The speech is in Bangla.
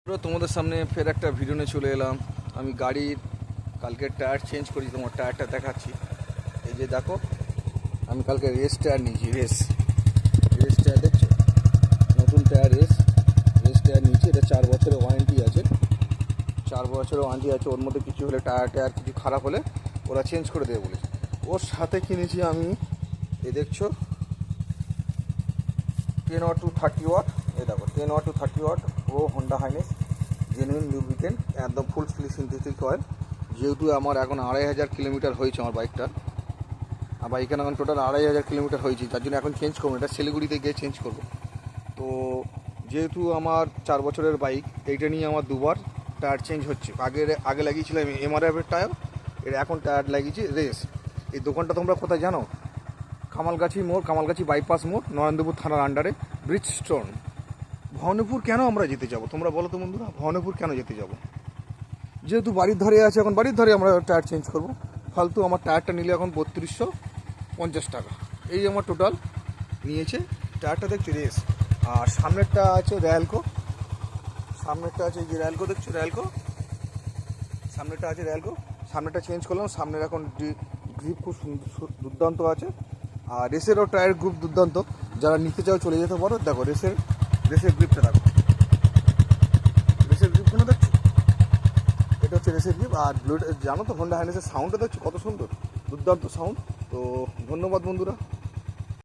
তো তোমাদের সামনে ফের একটা ভিডিও নিয়ে চলে এলাম। আমি গাড়ির কালকে টায়ার চেঞ্জ করেছি, তোমার টায়ারটা দেখাচ্ছি। এই যে দেখো, আমি কালকে রেস টায়ার নিয়েছি। রেস টায়ার দেখছো, নতুন টায়ার রেস টায়ার নিয়েছি। এটা 4 বছরের ওয়ারেন্টি আছে। 4 বছরের ওয়ারেন্টি আছে। ওর মধ্যে কিছু হলে টায়ার কিছু খারাপ হলে ওরা চেঞ্জ করে দেবে বলেছে। ওর সাথে কিনেছি আমি, এই দেখছো 10 ওয়াট টু 30 ওয়াট। এই দেখো 10 ওয়াট টু 30 ওয়াট ও হোন্ডা হাইনেস জেনুইন লুব্রিকেন্ট, একদম ফুল সিনথেটিক অয়েল। যেহেতু আমার এখন 2500 কিলোমিটার হয়েছে আমার বাইকটা, আর বাইকের এখন টোটাল 2500 কিলোমিটার হয়েছে, তার জন্য এখন চেঞ্জ করবো। এটা শিলিগুড়িতে গিয়ে চেঞ্জ করবো। তো যেহেতু আমার 4 বছরের বাইক, এইটা নিয়ে আমার দুবার টায়ার চেঞ্জ হচ্ছে। আগে লাগিয়েছিলাম এমআরএফের টায়ার, এর এখন টায়ার লাগিয়েছি রেস। এই দোকানটা তোমরা কোথায় জানো? কামালগাছি বাইপাস মোড়, নরেন্দ্রপুর থানার আন্ডারে, ব্রিজ স্টোন। ভবানীপুর কেন আমরা যেতে যাব তোমরা বলো তো বন্ধুরা? ভবানীপুর কেন যেতে যাব? যেহেতু বাড়ির ধারে আছে, এখন বাড়ির ধারে আমরা টায়ার চেঞ্জ করব। ফালতু আমার টায়ারটা নিলে এখন 3250 টাকা। এই আমার টোটাল নিয়েছে। টায়ারটা দেখছি রেস, আর সামনেরটা আছে র্যালকো। সামনেরটা আছে এই যে র্যালকো, দেখছো র্যালকো, সামনেরটা আছে র্যালকো। সামনেরটা চেঞ্জ করলাম। সামনের এখন গ্রিপ খুব দুর্দান্ত আছে, আর রেসেরও টায়ার গ্রুপ দুর্দান্ত। যারা নিতে চাও চলে যেতে পারো। দেখো রেসের গ্রিপটা দেখো, রেসের গ্রিপগুলো দেখছো, এটা হচ্ছে রেসের গ্রিপ। আর জানো তো হোন্ডা হাইনেসের সাউন্ডটা দেখছো কত সুন্দর, দুর্দান্ত সাউন্ড। তো ধন্যবাদ বন্ধুরা।